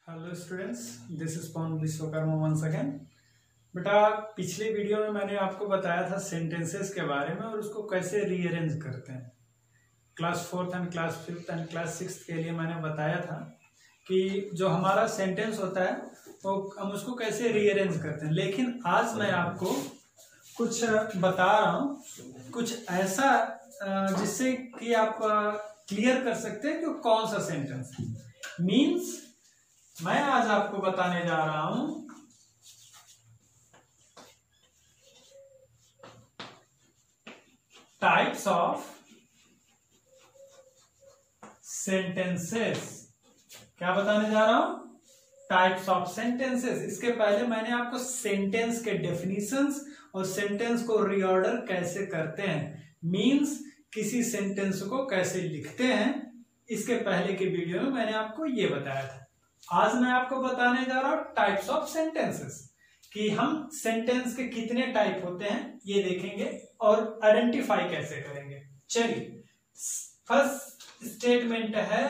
Hello students, this is Pawan Vishwakarma once again. बेटा, पिछले video में मैंने आपको बताया था सेंटेंसेस के बारे में और उसको कैसे रीअरेंज करते हैं। Class 4th and class 5th and class 6th के लिए मैंने बताया था कि जो हमारा सेंटेंस होता है वो हम उसको कैसे रीअरेंज करते हैं। लेकिन आज मैं आपको कुछ बता रहा हूँ, कुछ ऐसा जिससे कि आप क्लियर कर सकते हैं कि कौन सा सेंटेंस मीन्स। मैं आज आपको बताने जा रहा हूं टाइप्स ऑफ सेंटेंसेस। क्या बताने जा रहा हूं? Types of sentences. इसके पहले मैंने आपको सेंटेंस के डेफिनेशंस और सेंटेंस को रीऑर्डर कैसे करते हैं, मींस किसी सेंटेंस को कैसे लिखते हैं, इसके पहले के वीडियो में मैंने आपको ये बताया था। आज मैं आपको बताने जा रहा हूं टाइप्स ऑफ सेंटेंसेस, कि हम सेंटेंस के कितने टाइप होते हैं ये देखेंगे और आइडेंटिफाई कैसे करेंगे। चलिए, फर्स्ट स्टेटमेंट है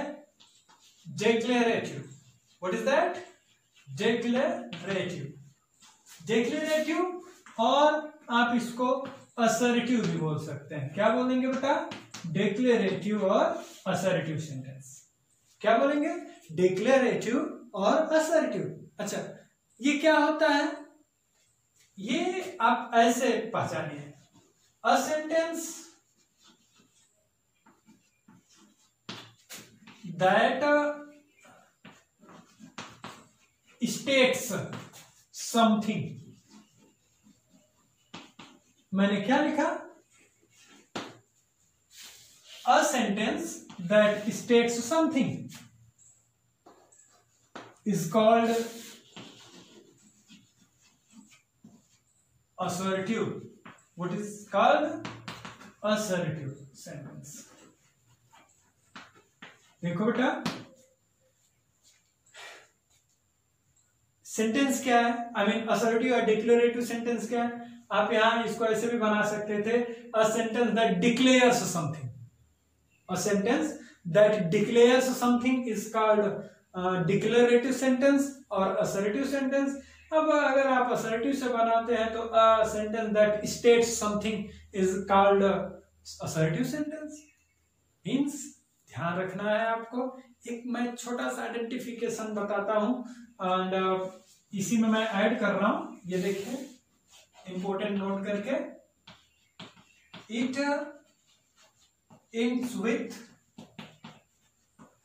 declarative. What is that? Declarative. Declarative, और आप इसको असर्टिव भी बोल सकते हैं। क्या बोलेंगे बेटा? डिक्लेरेटिव और असर्टिव सेंटेंस। क्या बोलेंगे? डिक्लेरेटिव और असर्टिव। अच्छा, ये क्या होता है? ये आप ऐसे पहचानिए। A sentence that states something. मैंने क्या लिखा? A sentence that states something is called assertive. What is called? Assertive sentence. देखो बेटा, सेंटेंस क्या है? आई मीन असर्टिव और डिक्लेरेटिव सेंटेंस क्या है? आप यहां इसको ऐसे भी बना सकते थे, अ sentence that declares something. A sentence that declares something is called declarative sentence और असर्टिव सेंटेंस। अब अगर आप असर्टिव से बनाते हैं तो अ sentence that states something is called assertive sentence. Means ध्यान रखना है आपको। एक मैं छोटा सा आइडेंटिफिकेशन बताता हूं एंड इसी में मैं ऐड कर रहा हूं। ये देखिए, इंपॉर्टेंट नोट करके, it ends with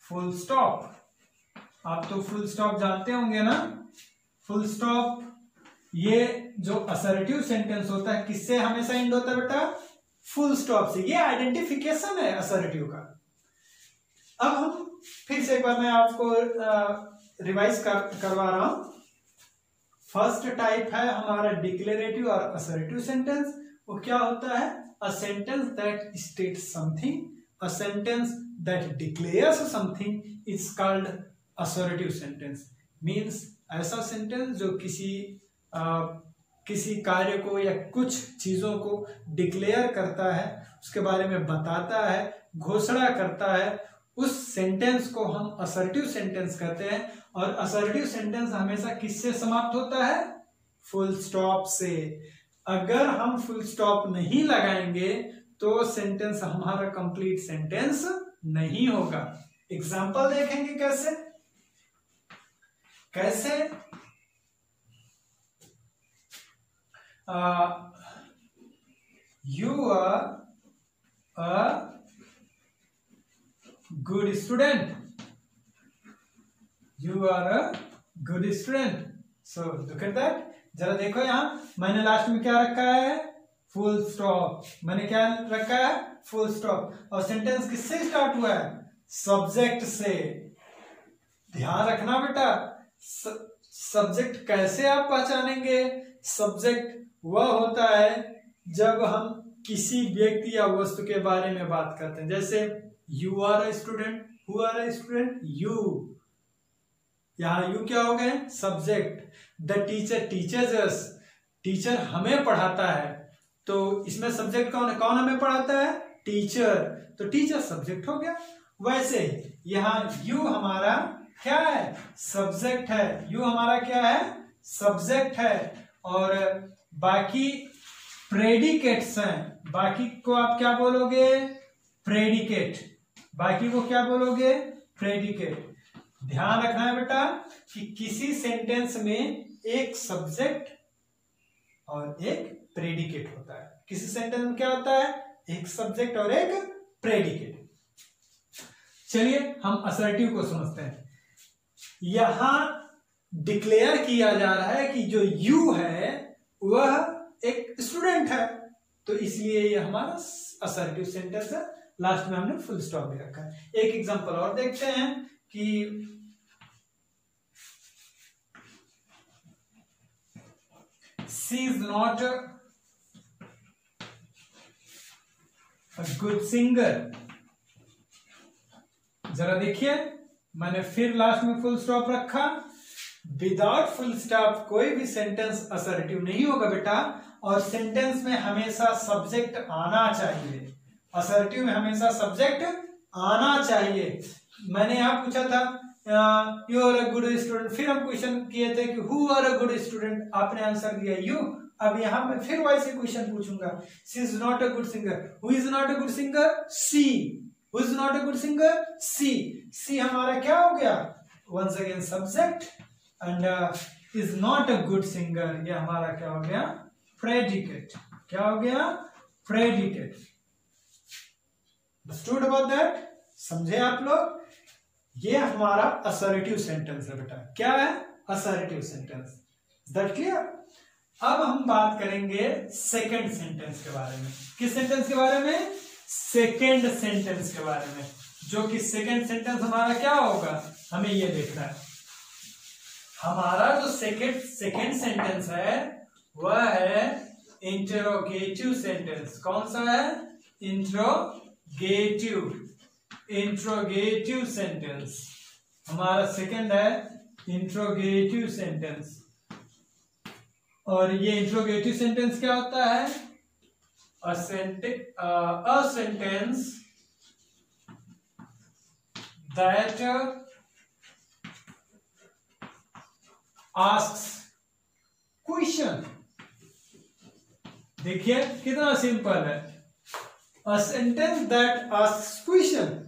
full stop. आप तो फुल स्टॉप जानते होंगे ना? फुल स्टॉप, ये जो असर्टिव सेंटेंस होता है किससे हमेशा एंड होता है बेटा? फुल स्टॉप से। ये आइडेंटिफिकेशन है असर्टिव का। अब हम फिर से एक बार मैं आपको रिवाइज करवा रहा हूं। फर्स्ट टाइप है हमारा डिक्लेरेटिव और असर्टिव सेंटेंस। वो क्या होता है? अ sentence that states something, a sentence that declares something is called assertive sentence. Means ऐसा सेंटेंस जो किसी कार्य को या कुछ चीजों को डिक्लेयर करता है, उसके बारे में बताता है, घोषणा करता है, उस सेंटेंस को हम असर्टिव सेंटेंस कहते हैं। और असर्टिव सेंटेंस हमेशा किससे समाप्त होता है? फुल स्टॉप से। अगर हम फुल स्टॉप नहीं लगाएंगे तो सेंटेंस हमारा कंप्लीट सेंटेंस नहीं होगा। एग्जाम्पल देखेंगे कैसे? You are a good student. You are a good student. So look at that. जरा देखो, यहां मैंने लास्ट में क्या रखा है? Full stop. मैंने क्या रखा है? Full stop. और सेंटेंस किससे स्टार्ट हुआ है? सब्जेक्ट से। ध्यान रखना बेटा, सब्जेक्ट कैसे आप पहचानेंगे? सब्जेक्ट वह होता है जब हम किसी व्यक्ति या वस्तु के बारे में बात करते हैं। जैसे you are a student, who are a student? You. यहां यू क्या हो गए? Subject. The teacher teachers us. Teacher हमें पढ़ाता है, तो इसमें सब्जेक्ट कौन है? कौन हमें पढ़ाता है? टीचर। तो टीचर सब्जेक्ट हो गया। वैसे यहां यू हमारा क्या है, सब्जेक्ट है। यू हमारा क्या है, सब्जेक्ट है। और बाकी प्रेडिकेट्स हैं, बाकी को आप क्या बोलोगे, प्रेडिकेट। बाकी को क्या बोलोगे, प्रेडिकेट। ध्यान रखना है बेटा कि किसी सेंटेंस में एक सब्जेक्ट और एक प्रेडिकेट होता है। किसी सेंटेंस में क्या होता है, एक सब्जेक्ट और एक प्रेडिकेट। चलिए हम असर्टिव को समझते हैं। यहां डिक्लेयर किया जा रहा है कि जो यू है वह एक स्टूडेंट है, तो इसलिए ये हमारा असर्टिव सेंटेंस है। लास्ट में हमने फुल स्टॉप भी रखा है। एक एग्जांपल और देखते हैं कि she is not a good singer। जरा देखिए, मैंने फिर लास्ट में फुल स्टॉप रखा। विदाउट फुल स्टॉप कोई भी सेंटेंस असर्टिव नहीं होगा बेटा, और सेंटेंस में हमेशा सब्जेक्ट आना चाहिए। असर्टिव में हमेशा सब्जेक्ट आना चाहिए। मैंने यहां पूछा था you are a good student, फिर हम क्वेश्चन किए थे कि who are a good student, आपने आंसर दिया यू। अब यहां मैं फिर वैसे क्वेश्चन पूछूंगा, she is not a good singer, who is not a good singer, she. Who is not a good singer, she. She हमारा क्या हो गया, once again subject, and is not a good singer ये हमारा क्या हो गया, प्रेडिकेट। क्या हो गया, प्रेडिकेट। अंडरस्टूड अबाउट दैट, समझे आप लोग। ये हमारा असर्टिव सेंटेंस है बेटा। क्या है, असर्टिव सेंटेंस। That clear. अब हम बात करेंगे सेकंड सेंटेंस के बारे में। किस सेंटेंस के बारे में, सेकंड सेंटेंस के बारे में। जो कि सेकंड सेंटेंस हमारा क्या होगा, हमें ये देखना है। हमारा जो सेकंड सेंटेंस है वह है इंटरोगेटिव सेंटेंस। कौन सा है, इंट्रोगेटिव सेंटेंस हमारा सेकंड है, इंट्रोगेटिव सेंटेंस। और ये इंट्रोगेटिव सेंटेंस क्या होता है, अ सेंटेंस दैट आस्क्स क्वेश्चन। देखिए कितना सिंपल है, अ सेंटेंस दैट आस्क्स क्वेश्चन।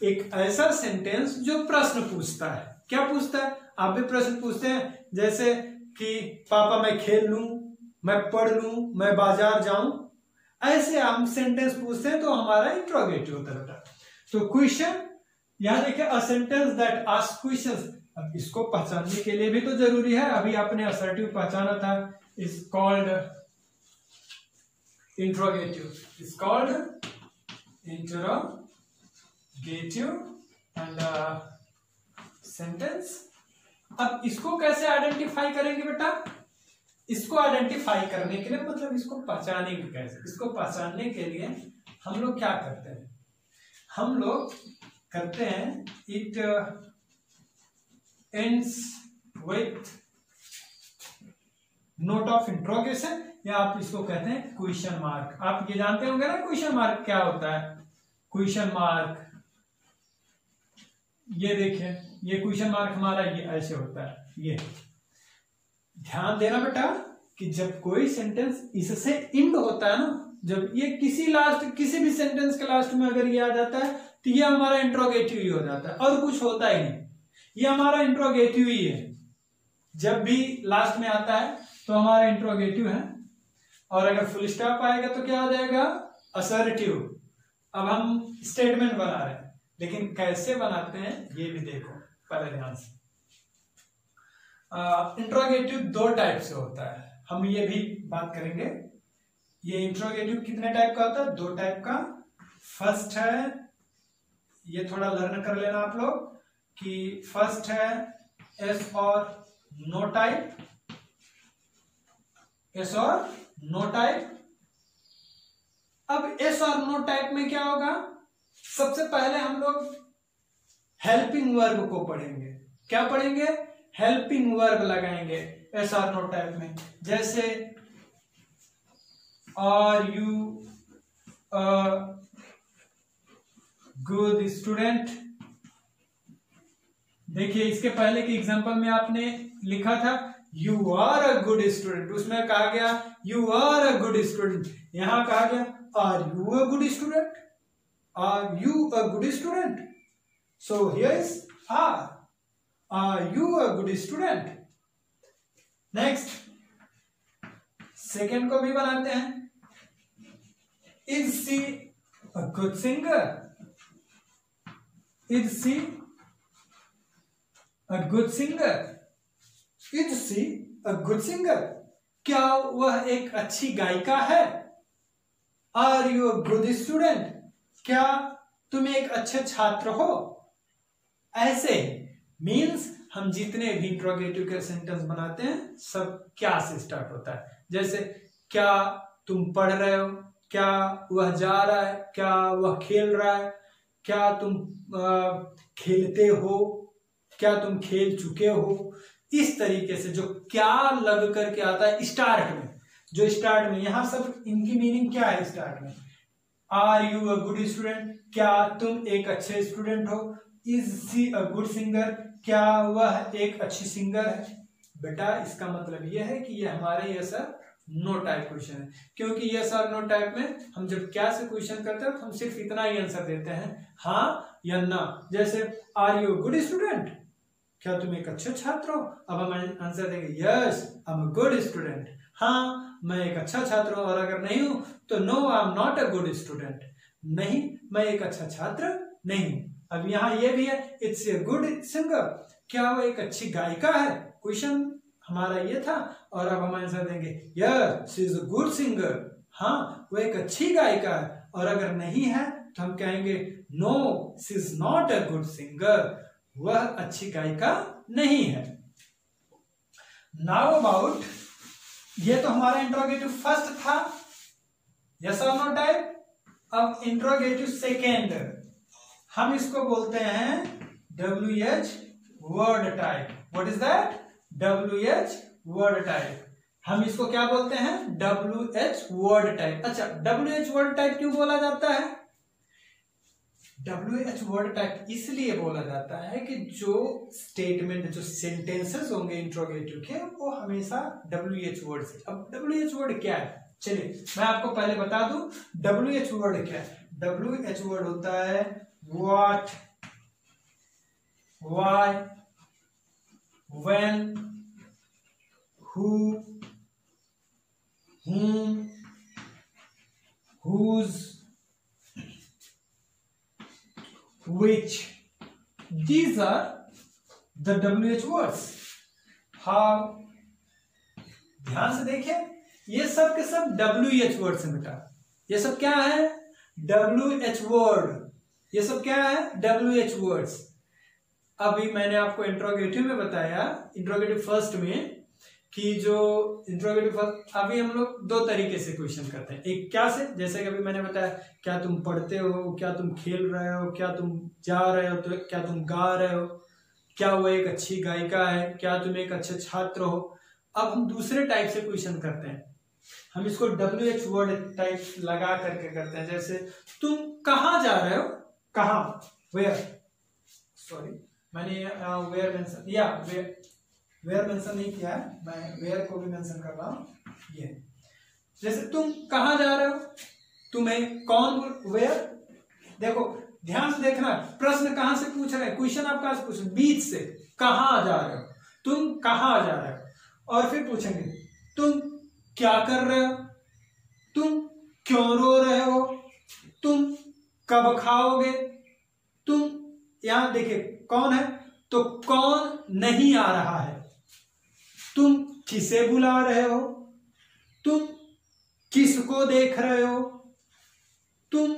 एक ऐसा सेंटेंस जो प्रश्न पूछता है। क्या पूछता है, आप भी प्रश्न पूछते हैं, जैसे कि पापा मैं खेल लूं, मैं पढ़ लूं, मैं बाजार जाऊं, ऐसे हम सेंटेंस पूछते हैं तो हमारा इंट्रोगेटिव होता है। तो क्वेश्चन, यहां देखिए अ सेंटेंस दैट आस्क्स क्वेश्चंस। अब इसको पहचानने के लिए भी तो जरूरी है, अभी आपने असर्टिव पहचाना था, is called interrogative, is called interrogative and sentence. अब इसको कैसे आइडेंटिफाई करेंगे बेटा, इसको आइडेंटिफाई करने के लिए मतलब इसको पहचानेंगे कैसे। इसको पहचानने के लिए हम लोग क्या करते हैं, हम लोग करते हैं it ends with note of interrogation, या आप इसको कहते हैं क्वेश्चन मार्क। आप ये जानते होंगे ना क्वेश्चन मार्क क्या होता है। क्वेश्चन मार्क, ये देखिए ये क्वेश्चन मार्क हमारा ये ऐसे होता है। ये ध्यान देना बेटा कि जब कोई सेंटेंस इससे इंड होता है ना, जब ये किसी भी सेंटेंस के लास्ट में अगर ये आ जाता है तो ये हमारा इंट्रोगेटिव ही हो जाता है, और कुछ होता ही नहीं, ये हमारा इंट्रोगेटिव ही है। जब भी लास्ट में आता है तो हमारा इंट्रोगेटिव है, और अगर फुल स्टॉप आएगा तो क्या हो जाएगा, असर्टिव। अब हम स्टेटमेंट बना रहे हैं, लेकिन कैसे बनाते हैं ये भी देखो पहले ध्यान से। इंट्रोगेटिव दो टाइप से होता है, हम ये भी बात करेंगे। ये इंट्रोगेटिव कितने टाइप का होता है, दो टाइप का। फर्स्ट है, ये थोड़ा लर्न कर लेना आप लोग कि फर्स्ट है एस और नो टाइप, एस और नो टाइप। अब एस और नो टाइप में क्या होगा, सबसे पहले हम लोग हेल्पिंग वर्ब को पढ़ेंगे। क्या पढ़ेंगे, हेल्पिंग वर्ब लगाएंगे एस और नो टाइप में। जैसे are you a good student, देखिए इसके पहले के एग्जांपल में आपने लिखा था you are a good student, उसमें कहा गया you are a good student, यहां कहा गया are you a good student, are you a good student. So here is are you a good student. Next second को भी बनाते हैं। Is she a good singer, is she a good singer, is she a good singer, क्या वह एक अच्छी गायिका है। Are you a good student, क्या तुम एक अच्छे छात्र हो। ऐसे मीन्स हम जितने भी इंट्रोगेटिव के सेंटेंस बनाते हैं सब क्या से स्टार्ट होता है। जैसे क्या तुम पढ़ रहे हो, क्या वह जा रहा है, क्या वह खेल रहा है, क्या तुम खेलते हो, क्या तुम खेल चुके हो। इस तरीके से जो क्या लग करके आता है स्टार्ट में, जो स्टार्ट में, यहां सब इनकी मीनिंग क्या है स्टार्ट में। Are you a good student, क्या तुम एक अच्छे स्टूडेंट हो। Is she a good singer, क्या वह एक अच्छी सिंगर है। बेटा इसका मतलब यह है कि ये हमारे यस और नो टाइप क्वेश्चन है, क्योंकि यस और नो टाइप में हम जब क्या से क्वेश्चन करते हैं तो हम सिर्फ इतना ही आंसर देते हैं, हाँ या ना। जैसे आर यू गुड स्टूडेंट, क्या तुम एक अच्छे छात्र हो। अब हम आंसर देंगे yes I am a good student, हाँ मैं एक अच्छा छात्र हूं। और अगर नहीं हूं तो no I am not a good student, नहीं मैं एक अच्छा छात्र नहीं हूं। अब यहाँ ये भी है इट्स ए गुड सिंगर, क्या वो एक अच्छी गायिका है। क्वेश्चन हमारा ये था और अब हम आंसर देंगे yes she is a good singer, हाँ वो एक अच्छी गायिका है। और अगर नहीं है तो हम कहेंगे no she is not a good singer, वह अच्छी गायिका नहीं है। नाउ अबाउट, ये तो हमारा इंट्रोगेटिव फर्स्ट था, यस और नो टाइप। अब इंट्रोगेटिव सेकेंड, हम इसको बोलते हैं WH word type. What is that? WH word type. हम इसको क्या बोलते हैं? WH word type. अच्छा, WH वर्ड टाइप क्यों बोला जाता है? WH वर्ड टाइप इसलिए बोला जाता है कि जो स्टेटमेंट, जो सेंटेंसेस होंगे इंट्रोगेटिव के, वो हमेशा WH वर्ड से। अब WH वर्ड क्या है? चलिए मैं आपको पहले बता दूं WH वर्ड क्या है। WH वर्ड होता है what, why, when, who, whom, whose, which. These are the WH words. How? ध्यान से देखिए, ये सब के सब WH वर्ड्स हैं बेटा। ये सब क्या है? WH word. ये सब क्या है? WH words. अभी मैंने आपको इंट्रोगेटिव में बताया, इंट्रोगेटिव फर्स्ट में, कि जो इंट्रोगेटिव फर्स्ट, अभी हम लोग दो तरीके से क्वेश्चन करते हैं। एक क्या से, जैसे कि अभी मैंने बताया क्या तुम पढ़ते हो, क्या तुम खेल रहे हो, क्या तुम जा रहे हो, तो क्या तुम गा रहे हो, क्या वो एक अच्छी गायिका है, क्या तुम एक अच्छे छात्र हो। अब हम दूसरे टाइप से क्वेश्चन करते हैं, हम इसको WH वर्ड टाइप लगा करके करते हैं। जैसे तुम कहाँ जा रहे हो, कहाँ, वेयर, सॉरी मैंने वेयर मेंशन, या वेयर मेंशन नहीं किया है, मैं वेयर को भी मेंशन कर रहा हूं। ये जैसे तुम कहाँ जा रहे हो, तुम्हें कौन, वेयर। देखो ध्यान से देखना, प्रश्न कहां से पूछ रहे हैं, क्वेश्चन आप कहां से पूछ रहे हैं? बीच से। कहाँ जा रहे हो, तुम कहाँ जा रहे हो। और फिर पूछेंगे तुम क्या कर रहे हो, तुम क्यों रो रहे हो, तुम कब खाओगे, तुम, यहां देखिए कौन है, तो कौन नहीं आ रहा है, तुम किसे बुला रहे हो, तुम किसको देख रहे हो, तुम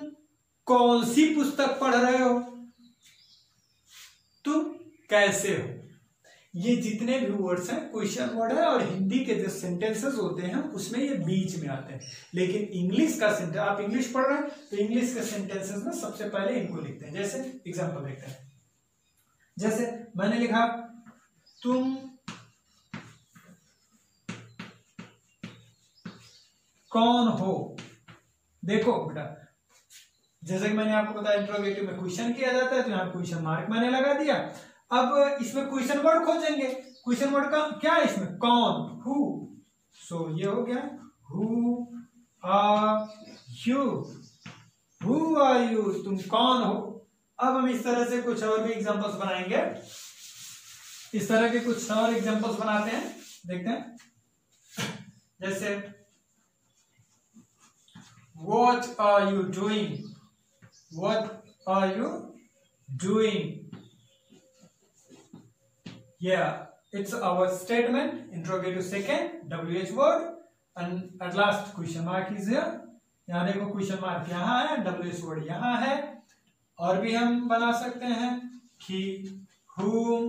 कौन सी पुस्तक पढ़ रहे हो, तुम कैसे हो। ये जितने भी वर्ड्स हैं क्वेश्चन वर्ड है, और हिंदी के जो सेंटेंसेस होते हैं उसमें ये बीच में आते हैं। लेकिन इंग्लिश का सेंटेंस, आप इंग्लिश पढ़ रहे हैं तो इंग्लिश के सेंटेंसेस में सबसे पहले इनको लिखते हैं। जैसे एग्जांपल देखते हैं, जैसे मैंने लिखा तुम कौन हो। देखो बेटा, जैसे कि मैंने आपको बताया इंट्रोगेटिव में क्वेश्चन किया जाता है, तो यहां क्वेश्चन मार्क मैंने लगा दिया। अब इसमें क्वेश्चन वर्ड खोजेंगे। क्वेश्चन वर्ड का क्या है इसमें, कौन, हु। सो ये हो गया who are you, who are you, तुम कौन हो। अब हम इस तरह से कुछ और भी एग्जांपल्स बनाएंगे, इस तरह के कुछ और एग्जांपल्स बनाते हैं, देखते हैं। जैसे What are you doing? What are you doing? Yeah, it's our statement, interrogative second, WH word, and at last question mark is here. यहाँ देखो क्वेश्चन मार्क यहाँ है, WH word यहाँ है। और भी हम बना सकते हैं कि whom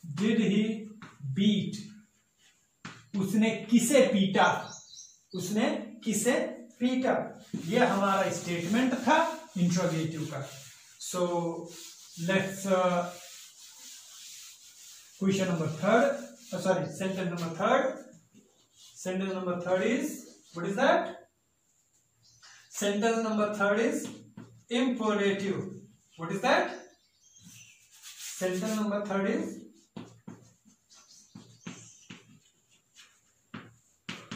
did he beat? उसने किसे पीटा, उसने किसे पीटा। ये हमारा स्टेटमेंट था इंट्रोगेटिव का। So let's question number third, sorry sentence number third. Sentence number third is, what is that? Sentence number third is imperative. What is that? Sentence number third is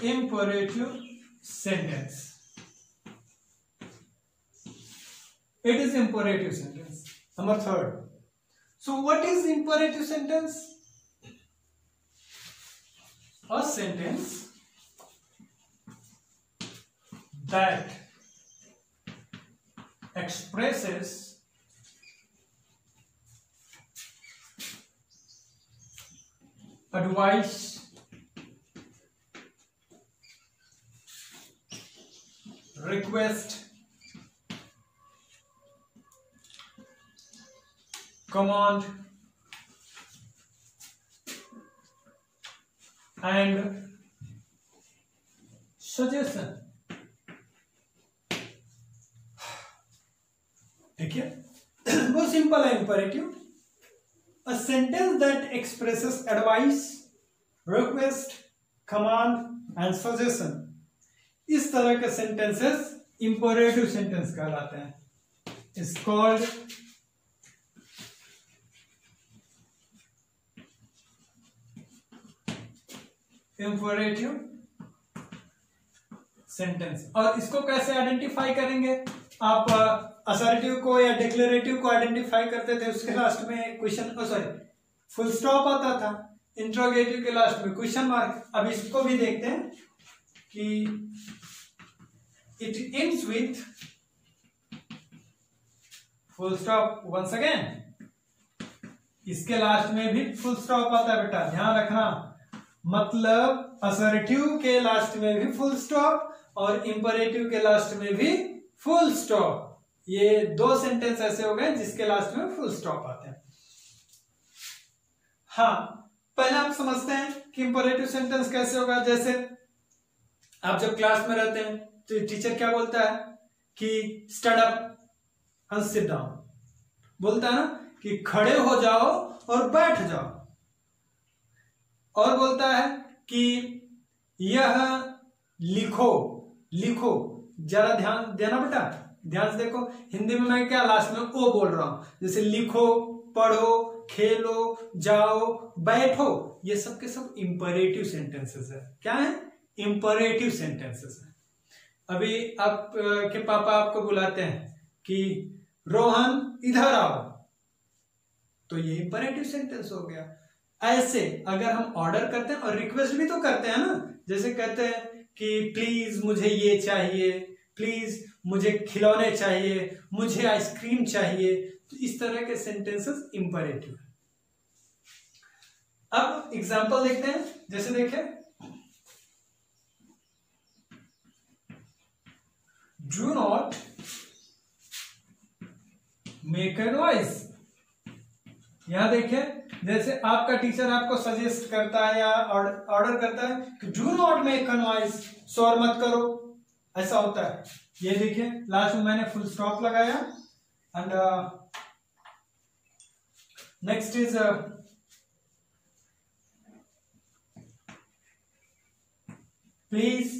imperative sentence. It is imperative sentence. Number third. So what is imperative sentence? A sentence that expresses advice, request, command, and suggestion. देखिए बहुत simple है imperative. A sentence that expresses advice, request, command and suggestion, इस तरह के sentences imperative sentence कहलाते हैं। Is called imperative sentence. और इसको कैसे आइडेंटिफाई करेंगे? आप असर्टिव को या डिक्लेरेटिव को आइडेंटिफाई करते थे, उसके लास्ट में क्वेश्चन, सॉरी फुल स्टॉप आता था, इंट्रोगेटिव के लास्ट में क्वेश्चन मार्क। अब इसको भी देखते हैं कि it ends with full stop once again. इसके लास्ट में भी फुल स्टॉप आता है बेटा, ध्यान रखना। मतलब असर्टिव के लास्ट में भी फुल स्टॉप और इंपरेटिव के लास्ट में भी फुल स्टॉप। ये दो सेंटेंस ऐसे हो गए जिसके लास्ट में फुल स्टॉप आते हैं। हाँ, पहले आप समझते हैं कि इंपरेटिव सेंटेंस कैसे होगा। जैसे आप जब क्लास में रहते हैं तो टीचर क्या बोलता है कि stand up and sit down, बोलता है ना कि खड़े हो जाओ और बैठ जाओ। और बोलता है कि यह लिखो, लिखो। जरा ध्यान देना बेटा, ध्यान से देखो। हिंदी में मैं क्या लास्ट में ओ बोल रहा हूं, जैसे लिखो, पढ़ो, खेलो, जाओ, बैठो, ये सब के सब इंपरेटिव सेंटेंसेस है। क्या है? इंपरेटिव सेंटेंसेस है। अभी आप के पापा आपको बुलाते हैं कि रोहन इधर आओ, तो ये इंपरेटिव सेंटेंस हो गया। ऐसे अगर हम ऑर्डर करते हैं और रिक्वेस्ट भी तो करते हैं ना, जैसे कहते हैं कि प्लीज मुझे ये चाहिए, प्लीज मुझे खिलौने चाहिए, मुझे आइसक्रीम चाहिए, तो इस तरह के सेंटेंसेस इंपरेटिव है। अब एग्जांपल देखते हैं। जैसे देखें, do not make a noise. यहां देखिए, जैसे आपका टीचर आपको सजेस्ट करता है या ऑर्डर करता है कि do not make a noise, शोर मत करो, ऐसा होता है। ये देखिए लास्ट में मैंने फुल स्टॉप लगाया। And next is please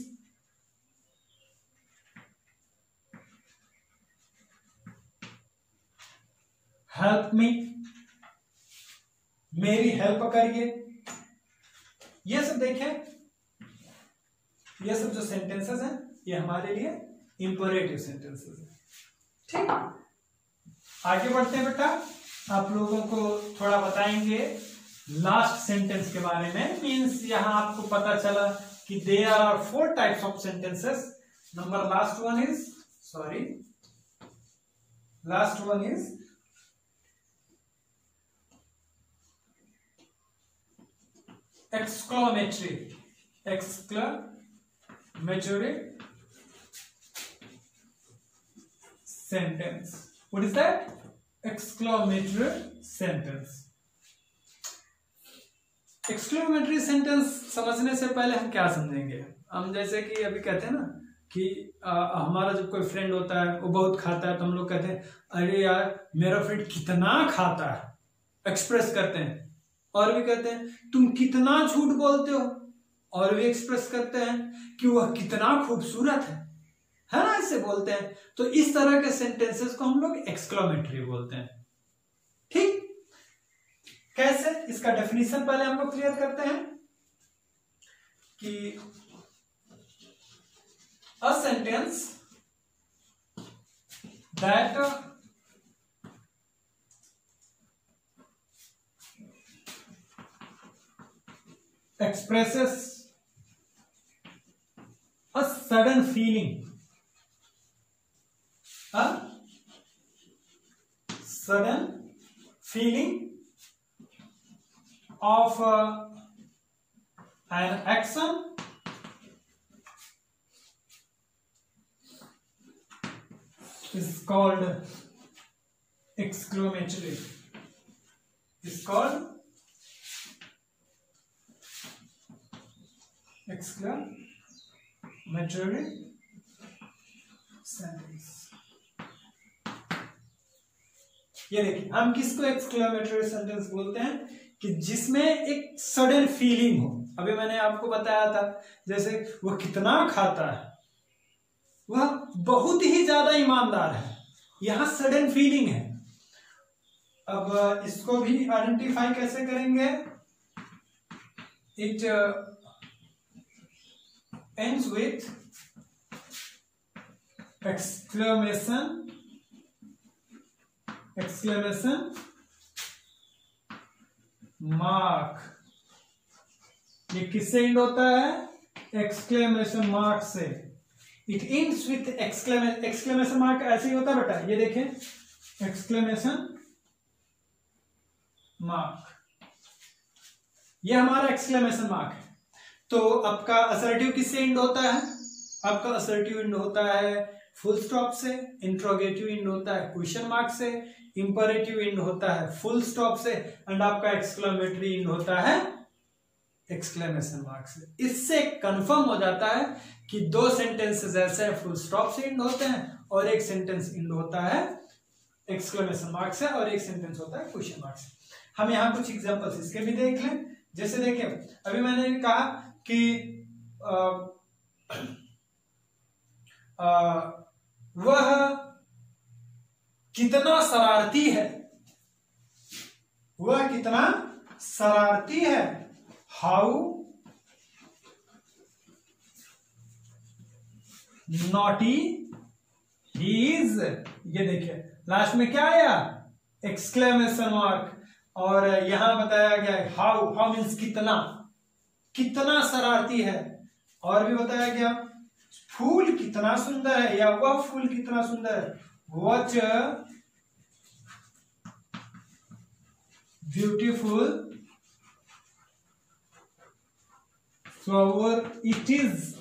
help me, मेरी हेल्प करिए। ये सब देखें, ये सब जो सेंटेंसेस हैं ये हमारे लिए इंपरेटिव सेंटेंसेस हैं। ठीक, आगे बढ़ते हैं बेटा। आप लोगों को थोड़ा बताएंगे लास्ट सेंटेंस के बारे में। मीन्स यहां आपको पता चला कि there are 4 types of sentences. Number last one is exclamatory sentence. What is that? Exclamatory sentence. Exclamatory sentence समझने से पहले हम क्या समझेंगे? हम जैसे कि अभी कहते हैं ना कि हमारा जब कोई फ्रेंड होता है वो बहुत खाता है तो हम लोग कहते हैं अरे यार मेरा फ्रेंड कितना खाता है, एक्सप्रेस करते हैं। और भी कहते हैं तुम कितना झूठ बोलते हो, और भी एक्सप्रेस करते हैं कि वह कितना खूबसूरत है ना, ऐसे बोलते हैं। तो इस तरह के सेंटेंसेस को हम लोग एक्सक्लेमेटरी बोलते हैं। ठीक, कैसे? इसका डेफिनेशन पहले हम लोग क्लियर करते हैं कि अ sentence that expresses a sudden feeling, of an action is called exclamatory. Is called exclamatory sentence. ये देखिए, हम किसको एक्सक्लेमेटरी सेंटेंस बोलते हैं कि जिसमें एक सडन फीलिंग हो। अभी मैंने आपको बताया था जैसे वो कितना खाता है, वह बहुत ही ज्यादा ईमानदार है, यहां सडन फीलिंग है। अब इसको भी आइडेंटिफाई कैसे करेंगे? It ends with exclamation mark। ये किससे एंड होता है? एक्सक्लेमेशन मार्क से। It ends with exclamation mark ऐसे ही होता है बेटा, ये देखें एक्सक्लेमेशन मार्क, ये हमारा एक्सक्लेमेशन मार्क है। तो आपका असर्टिव किससे एंड होता है? आपका असर्टिव एंड होता है फुल स्टॉप से, इंट्रोगेटिव एंड होता है क्वेश्चन मार्क से, इंपरेटिव एंड होता है फुल स्टॉप से, एंड आपका एक्सक्लेमेटरी एंड होता है एक्सक्लेमेशन मार्क से। इससे कंफर्म हो जाता है कि 2 सेंटेंसेस ऐसे हैं फुल स्टॉप से एंड होते हैं, और एक सेंटेंस एंड होता है एक्सक्लेमेशन मार्क से, और एक सेंटेंस होता है क्वेश्चन मार्क से। हम यहाँ कुछ एग्जांपल्स इसके भी देख लें। जैसे देखिए, अभी मैंने कहा कि वह कितना शरारती है, वह कितना शरारती है, हाउ नॉटी ही इज। ये देखिए लास्ट में क्या आया? एक्सक्लेमेशन मार्क, और यहां बताया गया है हाउ। हाउ मीन्स कितना, कितना शरारती है। और भी बताया गया फूल कितना सुंदर है, या वह फूल कितना सुंदर है, watch beautiful flower it is.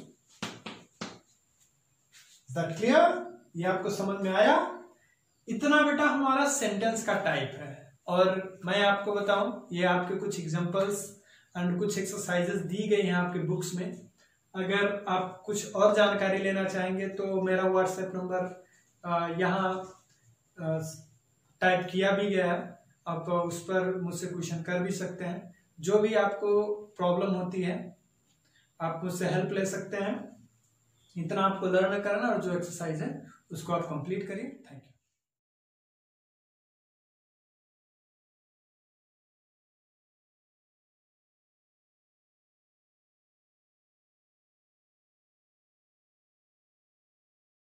That clear? ये आपको समझ में आया? इतना बेटा हमारा सेंटेंस का टाइप है। और मैं आपको बताऊं, ये आपके कुछ एग्जांपल्स एंड कुछ एक्सरसाइजेस दी गई हैं आपके बुक्स में। अगर आप कुछ और जानकारी लेना चाहेंगे तो मेरा व्हाट्सएप नंबर यहाँ टाइप किया भी गया है, आप उस पर मुझसे क्वेश्चन कर भी सकते हैं। जो भी आपको प्रॉब्लम होती है आप मुझसे हेल्प ले सकते हैं। इतना आपको लर्न करना, और जो एक्सरसाइज है उसको आप कंप्लीट करिए। Thank you.